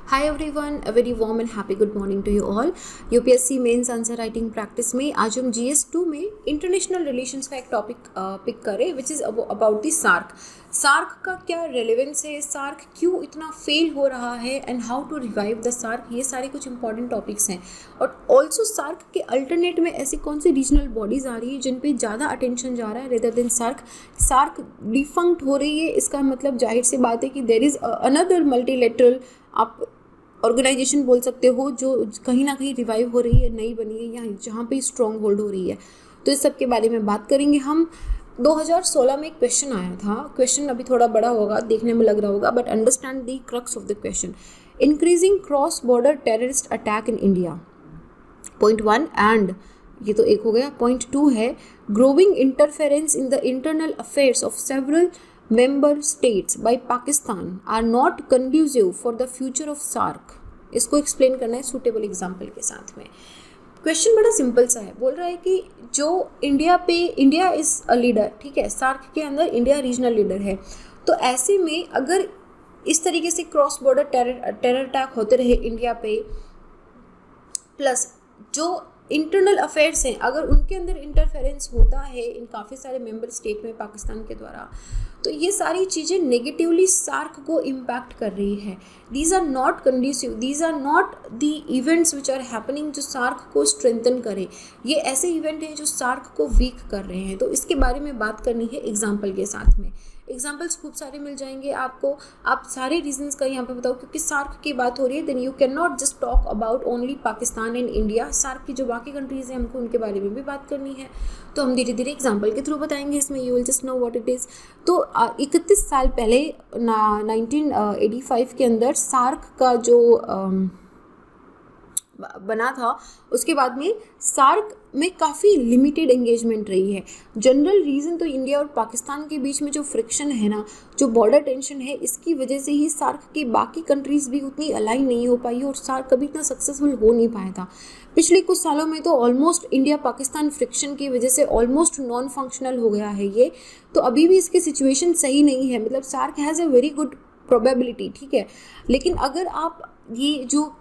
Hi everyone, a very warm and happy good morning to you all. UPSC mains answer writing practice में आज हम GS 2 में international relations का एक topic pick करें which is about the SAARC. SAARC का क्या relevance है, सार्क क्यों इतना फेल हो रहा है and how to revive the SAARC, ये सारे कुछ इंपॉर्टेंट टॉपिक्स हैं। और ऑल्सो सार्क के अल्टरनेट में ऐसी कौन सी रीजनल बॉडीज आ रही है जिन पे ज़्यादा अटेंशन जा रहा है rather than SAARC. SAARC defunct हो रही है, इसका मतलब जाहिर सी बात है कि देयर इज़ अनदर मल्टीलेटरल आप ऑर्गेनाइजेशन बोल सकते हो जो कहीं ना कहीं रिवाइव हो रही है, नई बनी है या जहाँ पे स्ट्रॉन्ग होल्ड हो रही है। तो इस सब के बारे में बात करेंगे हम। 2016 में एक क्वेश्चन आया था, क्वेश्चन अभी थोड़ा बड़ा होगा, देखने में लग रहा होगा, but understand the crux of the question. Increasing cross border terrorist attack in India, point 1, and ये तो एक हो गया। पॉइंट 2 है growing interference in the internal affairs of several member states by Pakistan are not conducive for the future of SARC। इसको explain करना है suitable example के साथ में। क्वेश्चन बड़ा सिंपल सा है, बोल रहा है कि जो इंडिया इज अ लीडर, ठीक है, सार्क के अंदर इंडिया रीजनल लीडर है। तो ऐसे में अगर इस तरीके से क्रॉस बॉर्डर टेरर अटैक होते रहे इंडिया पे, प्लस जो इंटरनल अफेयर्स हैं अगर उनके अंदर इंटरफेरेंस होता है इन काफ़ी सारे मेंबर स्टेट में पाकिस्तान के द्वारा, तो ये सारी चीज़ें नेगेटिवली सार्क को इम्पैक्ट कर रही है। These are not conducive, these are not the events which are happening जो सार्क को स्ट्रेंथन करे। ये ऐसे इवेंट हैं जो सार्क को वीक कर रहे हैं। तो इसके बारे में बात करनी है एग्जाम्पल के साथ में। एग्जाम्पल्स खूब सारे मिल जाएंगे आपको, आप सारे रीजंस का यहाँ पे बताओ, क्योंकि सार्क की बात हो रही है। Then you can not just talk about only Pakistan and India, SAARC की जो बाकी कंट्रीज़ हैं हमको उनके बारे में भी बात करनी है। तो हम धीरे धीरे एग्जाम्पल के थ्रू बताएंगे, इसमें you will just know what it is. तो 31 साल पहले 1985 के अंदर सार्क का जो बना था, उसके बाद में सार्क में काफ़ी लिमिटेड एंगेजमेंट रही है। जनरल रीज़न तो इंडिया और पाकिस्तान के बीच में जो फ्रिक्शन है ना, जो बॉर्डर टेंशन है, इसकी वजह से ही सार्क की बाकी कंट्रीज़ भी उतनी अलाइन नहीं हो पाई और सार्क कभी इतना सक्सेसफुल हो नहीं पाया था। पिछले कुछ सालों में तो ऑलमोस्ट इंडिया पाकिस्तान फ्रिक्शन की वजह से ऑलमोस्ट नॉन फंक्शनल हो गया है ये। तो अभी भी इसकी सिचुएशन सही नहीं है, मतलब SAARC has a very good probability, ठीक है। लेकिन अगर आप ये जो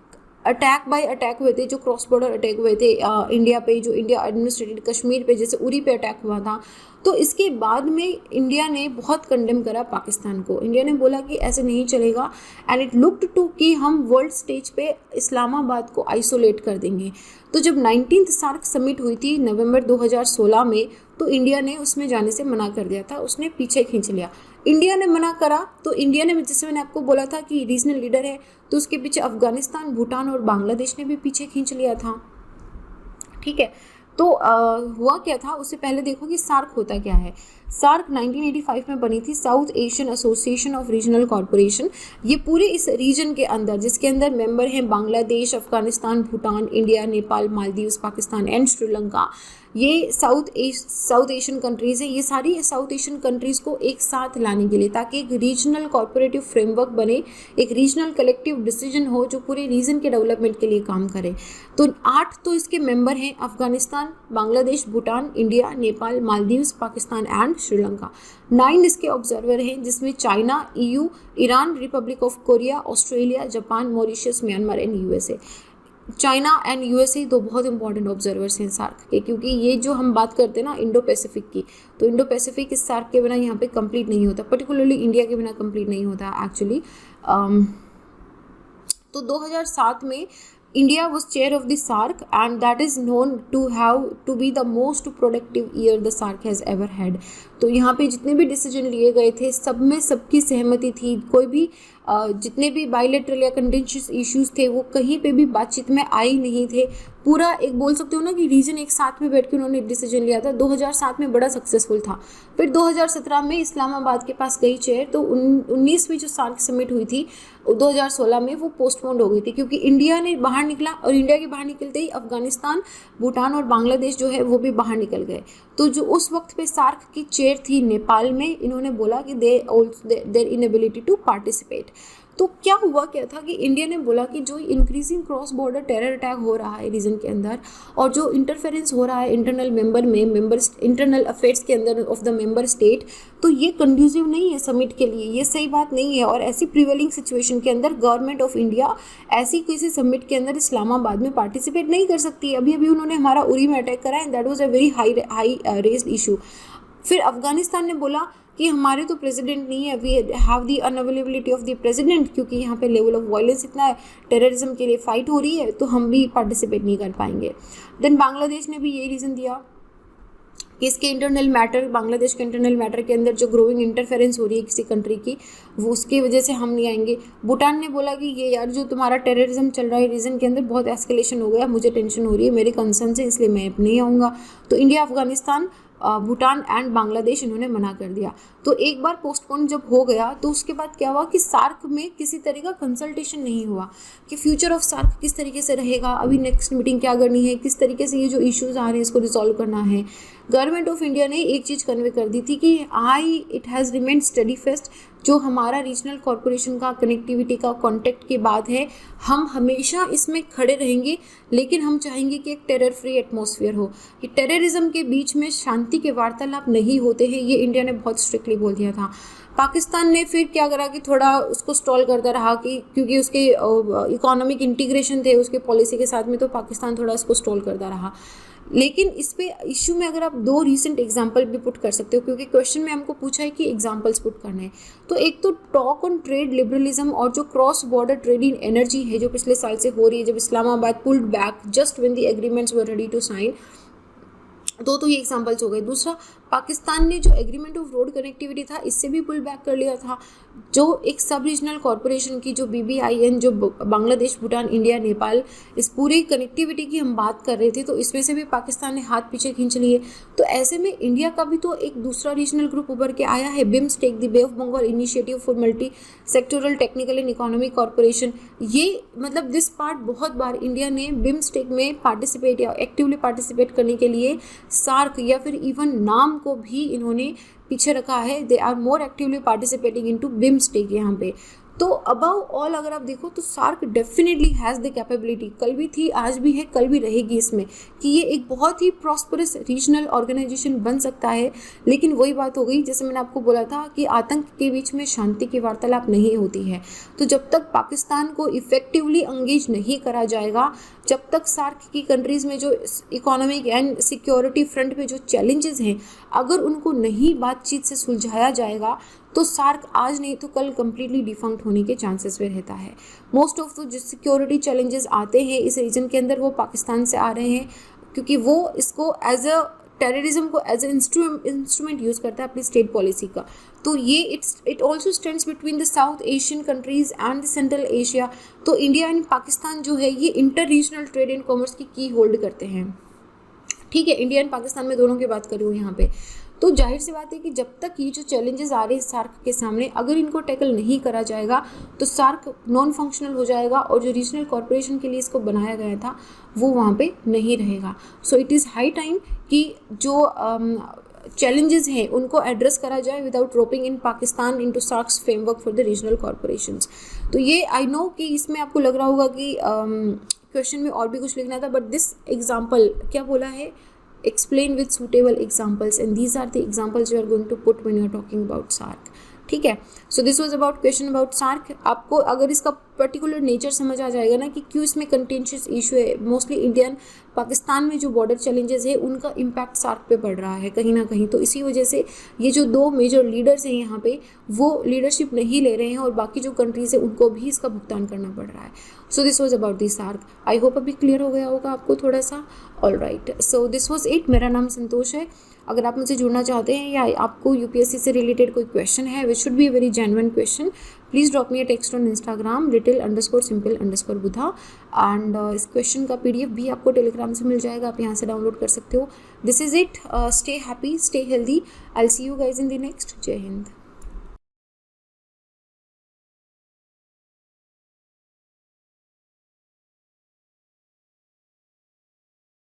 अटैक बाय अटैक हुए थे, जो क्रॉस बॉर्डर अटैक हुए थे इंडिया पे, जो इंडिया एडमिनिस्ट्रेटेड कश्मीर पे, जैसे उरी पे अटैक हुआ था, तो इसके बाद में इंडिया ने बहुत कंडेम करा पाकिस्तान को। इंडिया ने बोला कि ऐसे नहीं चलेगा एंड इट लुक्ड टू कि हम वर्ल्ड स्टेज पे इस्लामाबाद को आइसोलेट कर देंगे। तो जब 19th सार्क समिट हुई थी नवंबर 2016 में, तो इंडिया ने उसमें जाने से मना कर दिया था, उसने पीछे खींच लिया। इंडिया ने मना करा तो इंडिया ने, जैसे मैंने आपको बोला था कि रीजनल लीडर है, तो उसके पीछे अफगानिस्तान, भूटान और बांग्लादेश ने भी पीछे खींच लिया था, ठीक है। तो हुआ क्या था, उससे पहले देखो कि सार्क होता क्या है। सार्क 1985 में बनी थी, south Asian association of regional corporation. ये पूरे इस रीजन के अंदर, जिसके अंदर मेंबर हैं बांग्लादेश, अफगानिस्तान, भूटान, इंडिया, नेपाल, मालदीव्स, पाकिस्तान एंड श्रीलंका। ये साउथ एशियन कंट्रीज़ हैं। ये सारी साउथ एशियन कंट्रीज़ को एक साथ लाने के लिए, ताकि एक रीजनल कॉरपोरेटिव फ्रेमवर्क बने, एक रीजनल कलेक्टिव डिसीजन हो जो पूरे रीजन के डेवलपमेंट के लिए काम करे। तो 8 तो इसके मेंबर हैं, अफगानिस्तान, बांग्लादेश, भूटान, इंडिया, नेपाल, मालदीव्स, पाकिस्तान एंड श्रीलंका। 9 इसके ऑब्जर्वर हैं, जिसमें China, EU, Iran, Republic of Korea, Australia, Japan, Mauritius, Myanmar and USA। China and USA दो बहुत इंपॉर्टेंट ऑब्जर्वर्स हैं सार्क के, क्योंकि ये जो हम बात करते हैं ना इंडो पैसिफिक की, तो इंडो पैसिफिक इस सार्क के बिना यहाँ पे कंप्लीट नहीं होता, पर्टिकुलरली इंडिया के बिना कंप्लीट नहीं होता एक्चुअली। तो 2007 में India was chair of the SARC and that is known to be the most productive year the SARC has ever had। तो यहाँ पे जितने भी डिसीजन लिए गए थे सब में सबकी सहमति थी, कोई भी जितने भी बायलैटरल या कंटेंशियस इश्यूज थे वो कहीं पे भी बातचीत में आए नहीं थे। पूरा एक बोल सकते हो ना कि रीजन एक साथ में बैठ के उन्होंने डिसीजन लिया था। 2007 में बड़ा सक्सेसफुल था। फिर 2017 में इस्लामाबाद के पास गई चेयर, तो 19वीं जो सार्क समिट हुई थी 2016 में, वो पोस्टपोन्ड हो गई थी, क्योंकि इंडिया ने बाहर निकला और इंडिया के बाहर निकलते ही अफगानिस्तान, भूटान और बांग्लादेश जो है वो भी बाहर निकल गए। तो जो उस वक्त पे सार्क की चेयर थी नेपाल में, इन्होंने बोला कि देयर इनएबिलिटी टू पार्टिसिपेट। तो क्या हुआ क्या था कि इंडिया ने बोला कि जो increasing cross border terror attack हो रहा है रीजन के अंदर और जो इंटरफेरेंस हो रहा है इंटरनल अफेयर्स के अंदर ऑफ द मेंबर स्टेट, तो ये कंड्यूसिव नहीं है समिट के लिए, ये सही बात नहीं है। और ऐसी प्रिवेलिंग सिचुएशन के अंदर गवर्नमेंट ऑफ इंडिया ऐसी किसी समिट के अंदर इस्लामाबाद में पार्टिसिपेट नहीं कर सकती। अभी अभी उन्होंने हमारा उरी में अटैक करा and that was a very high raised issue. फिर अफगानिस्तान ने बोला कि हमारे तो प्रेसिडेंट नहीं है, we have the unavailability of the president, क्योंकि यहाँ पे लेवल ऑफ वायलेंस इतना है, टेररिज्म के लिए फाइट हो रही है, तो हम भी पार्टिसिपेट नहीं कर पाएंगे। देन बांग्लादेश ने भी यही रीज़न दिया कि इसके इंटरनल मैटर, बांग्लादेश के इंटरनल मैटर के अंदर जो ग्रोइंग इंटरफेरेंस हो रही है किसी कंट्री की, वो उसकी वजह से हम नहीं आएंगे। भूटान ने बोला कि ये यार जो तुम्हारा टेररिज्म चल रहा है रीजन के अंदर बहुत एस्केलेशन हो गया, मुझे टेंशन हो रही है, मेरे कंसर्न है, इसलिए मैं नहीं आऊँगा। तो इंडिया, अफगानिस्तान, भूटान एंड बांग्लादेश इन्होंने मना कर दिया। तो एक बार पोस्टपोन जब हो गया तो उसके बाद क्या हुआ कि सार्क में किसी तरह का कंसल्टेशन नहीं हुआ कि फ्यूचर ऑफ सार्क किस तरीके से रहेगा, अभी नेक्स्ट मीटिंग क्या करनी है, किस तरीके से ये जो इश्यूज आ रहे हैं इसको रिजॉल्व करना है। गवर्नमेंट ऑफ इंडिया ने एक चीज़ कन्वे कर दी थी कि it has remained study fest, जो हमारा रीजनल कॉरपोरेशन का कनेक्टिविटी का कॉन्टेक्ट की बात है, हम हमेशा इसमें खड़े रहेंगे, लेकिन हम चाहेंगे कि एक टेरर फ्री एटमॉस्फेयर हो, कि टेररिज्म के बीच में शांति के वार्तालाप नहीं होते हैं, ये इंडिया ने बहुत स्ट्रिक्टली बोल दिया था। पाकिस्तान ने फिर क्या करा कि थोड़ा उसको स्टॉल करता रहा कि क्योंकि उसके इकोनॉमिक इंटीग्रेशन थे उसके पॉलिसी के साथ में, तो पाकिस्तान थोड़ा इसको स्टॉल करता रहा। लेकिन इस पे इशू में अगर आप 2 रीसेंट एग्जांपल भी पुट कर सकते हो, क्योंकि क्वेश्चन में हमको पूछा है कि एग्जांपल्स पुट करने हैं, तो एक तो टॉक ऑन ट्रेड लिबरलिज्म और जो cross border trade in energy है जो पिछले साल से हो रही है, जब Islamabad pulled back just when the agreements were ready to sign, तो ये एग्जांपल्स हो गए। दूसरा, पाकिस्तान ने जो एग्रीमेंट ऑफ रोड कनेक्टिविटी था इससे भी पुल बैक कर लिया था। जो एक सब रीजनल कॉरपोरेशन की जो BBIN, जो बांग्लादेश, भूटान, इंडिया, नेपाल, इस पूरी कनेक्टिविटी की हम बात कर रहे थे, तो इसमें से भी पाकिस्तान ने हाथ पीछे खींच लिए। तो ऐसे में इंडिया का भी तो एक दूसरा रीजनल ग्रुप उभर के आया है, BIMSTEC, the Bay of Bengal initiative for multi sectoral technical and economic corporation. ये मतलब दिस पार्ट बहुत बार इंडिया ने बिम्स्टेक में पार्टिसिपेट या एक्टिवली पार्टिसिपेट करने के लिए सार्क या फिर इवन नाम को भी इन्होंने पीछे रखा है। They are more actively participating into BIMSTEC यहाँ पे। तो अबव ऑल अगर आप देखो तो SAARC definitely has the capability, कल भी थी, आज भी है, कल भी रहेगी इसमें, कि ये एक बहुत ही प्रॉस्परस रीजनल ऑर्गेनाइजेशन बन सकता है। लेकिन वही बात हो गई, जैसे मैंने आपको बोला था कि आतंक के बीच में शांति की वार्तालाप नहीं होती है। तो जब तक पाकिस्तान को इफेक्टिवली एंगेज नहीं करा जाएगा, जब तक सार्क की कंट्रीज़ में जो इकोनॉमिक एंड सिक्योरिटी फ्रंट पे जो चैलेंजेस हैं, अगर उनको नहीं बातचीत से सुलझाया जाएगा, तो सार्क आज नहीं तो कल कम्प्लीटली डिफंक्ट होने के चांसेस में रहता है। मोस्ट ऑफ जो सिक्योरिटी चैलेंजेस आते हैं इस रीजन के अंदर वो पाकिस्तान से आ रहे हैं, क्योंकि वो इसको एज अ टेररिज्म को एज ए इंस्ट्रूमेंट यूज़ करता है अपनी स्टेट पॉलिसी का। तो ये it also stands between the south Asian countries and the central Asia. तो इंडिया एंड पाकिस्तान जो है ये inter regional trade and commerce की होल्ड करते हैं। ठीक है, इंडिया एंड पाकिस्तान में दोनों की बात कर रही हूँ यहाँ पे। तो जाहिर सी बात है कि जब तक ये जो चैलेंजेस आ रहे हैं सार्क के सामने, अगर इनको टैकल नहीं करा जाएगा तो सार्क नॉन फंक्शनल हो जाएगा और जो रीजनल कॉरपोरेशन के लिए इसको बनाया गया था वो वहाँ पे नहीं रहेगा। So it is high time कि जो चैलेंजेस हैं उनको एड्रेस करा जाए without dropping in Pakistan into सार्क्स framework for the regional corporations. तो ये आई नो कि इसमें आपको लग रहा होगा कि क्वेश्चन में और भी कुछ लिखना था, बट दिस एग्जाम्पल क्या बोला है, explain with suitable examples, and these are the examples you are going to put when you are talking about SARC. ठीक है, so this was about question about SAARC. आपको अगर इसका पर्टिकुलर नेचर समझ आ जाएगा ना कि क्यों इसमें कंटेंशियस इशू है, मोस्टली इंडियन पाकिस्तान में जो बॉर्डर चैलेंजेस है उनका इम्पैक्ट सार्क पे पड़ रहा है कहीं ना कहीं। तो इसी वजह से ये जो 2 मेजर लीडर्स हैं यहाँ पे वो लीडरशिप नहीं ले रहे हैं और बाकी जो कंट्रीज़ है उनको भी इसका भुगतान करना पड़ रहा है। So this was about the SAARC. I hope अभी क्लियर हो गया होगा आपको थोड़ा सा। All right, so this was it. मेरा नाम संतोष है। अगर आप मुझे जुड़ना चाहते हैं या आपको यूपीएससी से रिलेटेड कोई क्वेश्चन है which should be a very genuine question, please drop me a text on Instagram little_simple_budha and इस क्वेश्चन का PDF भी आपको टेलीग्राम से मिल जाएगा, आप यहाँ से डाउनलोड कर सकते हो। This is it. Stay happy, stay healthy. I will see you guys in the next. जय हिंद।